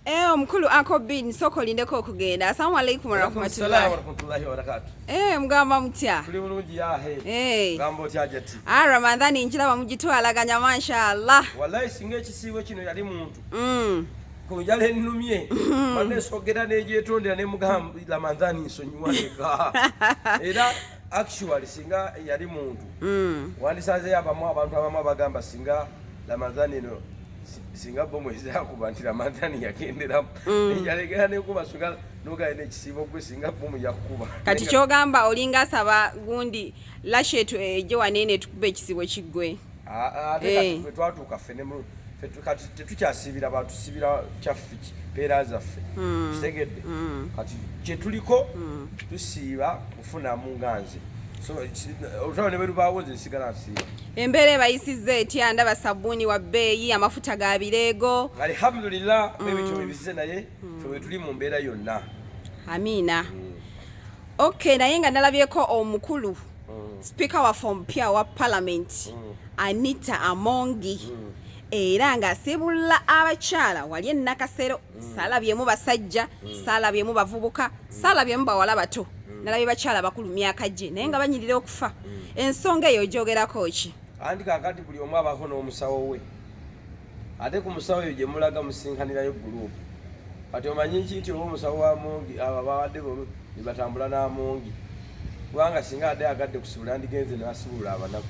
Omukulu Uncle Bin soko lindeko okugenda. Assalamu alaikum warahmatullahi wabarakatuh. Mugamba mutya? Tuli bulungi yahe. Gambo tyajati. Ramadhani njiraba mugitwalaganya mashallah. Wallahi singa ekisiibo kino yali muntu. Kunjala ennumye. Manne sogera nejetondera ne mugamba Ramadhani nsonyiwaneka. Era actually singa yali muntu. Wandisaze abamu abantu abamu abagamba singa Ramadhani no singa bomwezi yakuba nti Ramadhani yagendera yalegera ne kuba suga noga ene kisibo gwe singa bomu yakuba kati kyogamba olinga saba gundi lashetu eje wanene tukube ekisibo kiggwe ate twatuka fenemu kati tetukyasibira abantu sibira kyafiki pera zaffe kitegedde kati kyetuliko tusiiba kufuna munganze so utaone beru bawoze sigala nsiba embere bayisize etya ndaba sabuni wa beeyi amafuta ga birego alhamdulillah bebitu bizize naye fe tuli mu mbeera yonna amina okay naye nga nalabyeko omukulu speaker wa form pia wa parliament Anita Amogi era nga asibula abakyala wali ennakasero salabyemu basajja salabyemu bavubuka salabyemu bawala bato nalabye bakyala bakulu myaka gye naye nga banyirira okufa ensonga eyo gyogerako ki andi kakati buli omu abako n'omusawo we ate ku musawo eyo gye mulaga musinkanirayo gurupu kati omanyi nti omusawo wa Amogi abo bawadde bo ne batambula n'Amogi kubanga singa adde agadde kusibula ndigenze ne basibula abanaku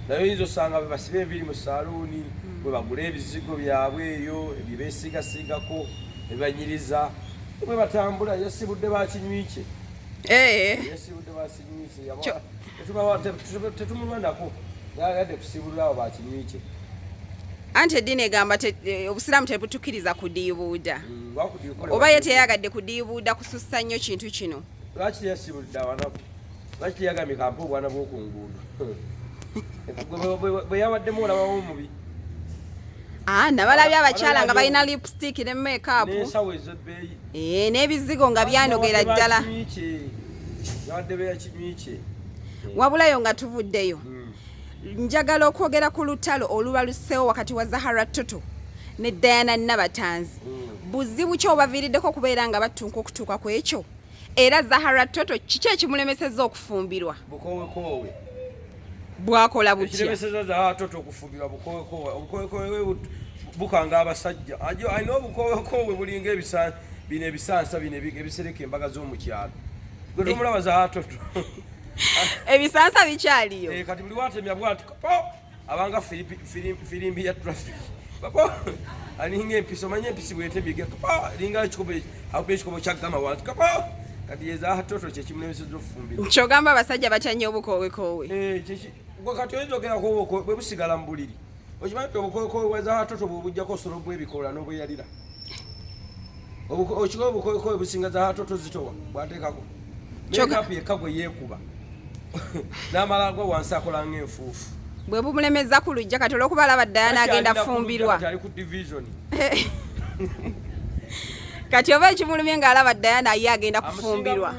naye oyinza osanga be basibe enviri mu saluuni bwe bagula ebizigo byabwe eyo ebyo beesiigasiigako ne banyiriza bwe batambula yasibudde bakinywike yasibudde bakinywike tetumulwanako yagadde kusibulira abo bakinywike anti eddiini egamba obusiraamu tebutukiriza kudiibuuda oba ye teyagadde kudiibuuda kusussa nnyo kintu kino lwaki teyasibulidde abanaku lwaki teyagambye kampa obwana bw'oku nguudo bwe yabaddemu olabawo omubi nabalabye abakyala nga balina lipstick ne makeup n'ensawo ez'ebbeeyi n'ebizigo nga byanogera ddala yabadde beyakinywike wabulayo nga tuvuddeyo njagala okwogera ku lutalo oluba lusseewo wakati wa Zahara Toto ne Diana Nabatanzi buzibu ki obaviiriddeko okubeera nga battunka okutuuka ku ekyo era Zahara Toto kiki ekimulemesezza okufumbirwa bukowekoowe bwakola butya ekiremesezza Zahara Toto okufumbirwa bukowekoowe bukanga abasajja alina obukowekoowe bulinga bino ebisansa bino ebisereka embaga z'omukyalo gwe tomulaba Zahara Toto ebisansa bikyaliyo kati buli watemya bwati abanga firimbi ya traffic papa alinga empiso manye empisi bwetemye linga ekikobo kyagama wantu kati Zahara Toto kyekimulemesezza okufumbirwa kyogamba abasajja batya obukowekoowe kati oyinza ogerako bwe busigala mu buliri okimanyi obukowekoowe bwa Zahara Toto bwebujjako osolo bwebikola n'obweyalira okimanyi obukowekoowe businga Zahara Toto zitowa bwateekako mekapu yekka gwe yeekuba n'amala gwe wansi akola ng'enfuufu bwe bumulemeza ku lujja kati olw'okuba alaba Diana agenda fumbirwa ali ku division kati oba ekimulumye ng'alaba Diana ye agenda kufumbirwa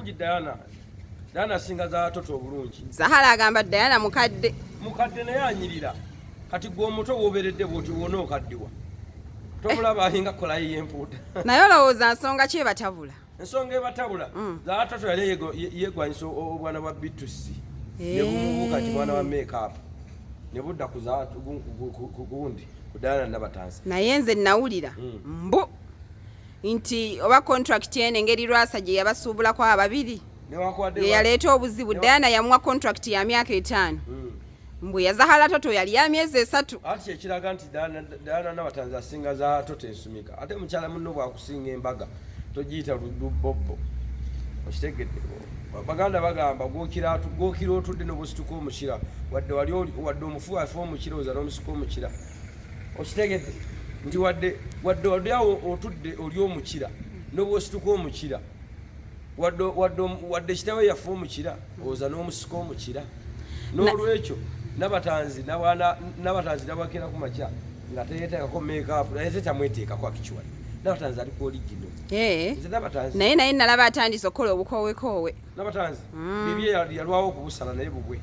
Diana asinga Zahara Toto obulungi Zahara agamba Diana mukadde naye anyirira kati gwe omuto w'oberedde bwoti wona okaddiwa tomulaba alinga kolayo y'empuuta naye olowooza nsonga ki ebatabula ensonga ebatabula Zahara Toto yali yeegwanyisa obwana bwa Bizuuse ne bumubuuka nti bwana wa makeup ne budda ku gundi ku Diana Nabatanzi naye nze nawulira mbu nti oba contract ene engeri Lwasa gye yabasuubulako ababiri ye yaleeta obuzibu Diana yamuwa contract ya myaka 5 mbwe ya Zahara Toto yali ya myezi 3 ati ekiraga nti Diana Nabatanzi asinga Zahara Toto ensumika ate mukyala munno bwakusinga embaga togiyita lubobbo okitegedde baganda bagamba gwokira otudde n'obusituka omukira wadde omufu afa omukira oza n'omusika omukira okitegedde nti wadde awo otudde oli omukira n'obwosituka omukira wadde kitawe yafa omukira oza n'omusika omukira n'olwekyo Nabatanzi nabakira ku makya nga teyeteekako makeup naye tetamweteekako akikiwali Nabatanzi ali ku oligino naye nalaba atandise okukola obukowekoowe Nabatanzi bibye yalwawo okubusala naye bugwe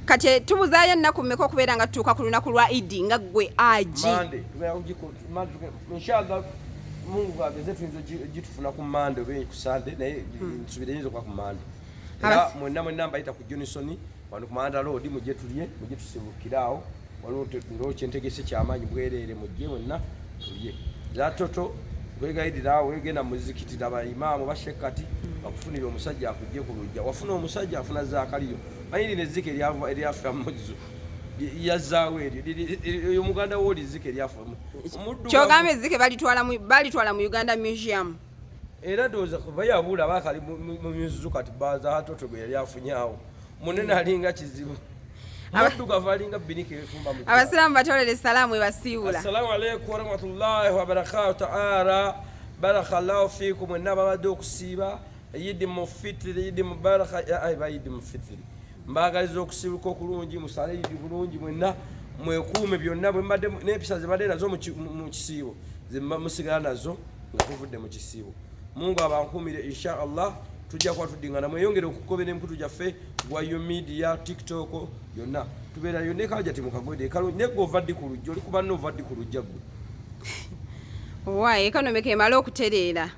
kati tubuzaayo ennaku mmeka okubeera nga tutuuka ku lunaku lwa Idi nga ggwe aji inshallah Mungu gageze tuyinza gitufuna ku Mande oba ku Sande naye nsubire nyinza okuba ku Mande. Era mwenna mbayita ku Johnson wano ku Manda Road mujje tulye mujje tusibukiraawo waliwo kyentegese kyamaanyi bwereere mujje mwenna tulye. Zatoto kwegayirira wegenda muzikiti n'abayimaamu bashekati bakufunira omusajja akujje ku lujja. Wafuna omusajja afuna zaakaliyo mayiri nezike eryafa muzo yazaawo eryo omuganda w'oli zike eryafa kyogamba ezike balitwala mu Uganda Museum. Era ndowooza kuba yabula bakali mu mizuzu kati baza hatoto gwe yali afunyaawo munene alinga kizibu abaddugavu alinga binika efumba mu abasiraamu batolere salaamu ebasiibula. Assalamu alaikum warahmatullahi wabarakatuh ta'ala barakallahu fiikum mwenna babadde okusiiba Eid Mufitiri Eid Mubaraka Eid Mufitiri mbagaliza okusibuka okulungi musale Eid bulungi mwenna mwekuume byonna bwe mbadde n'empisa zibadde nazo mu kisiibo musigala nazo nga tuvudde mu kisiibo. Mungu abankumire insha Allah tujja kuba tuddingana mweyongere okukobera emikutu gyaffe gwa media TikTok yonna tubeera yonna ekajja timukagwede ekalu negwe ova ddi ku lujja oli kuba n'ova ddi ku lujja gwe waayi economic emala okutereera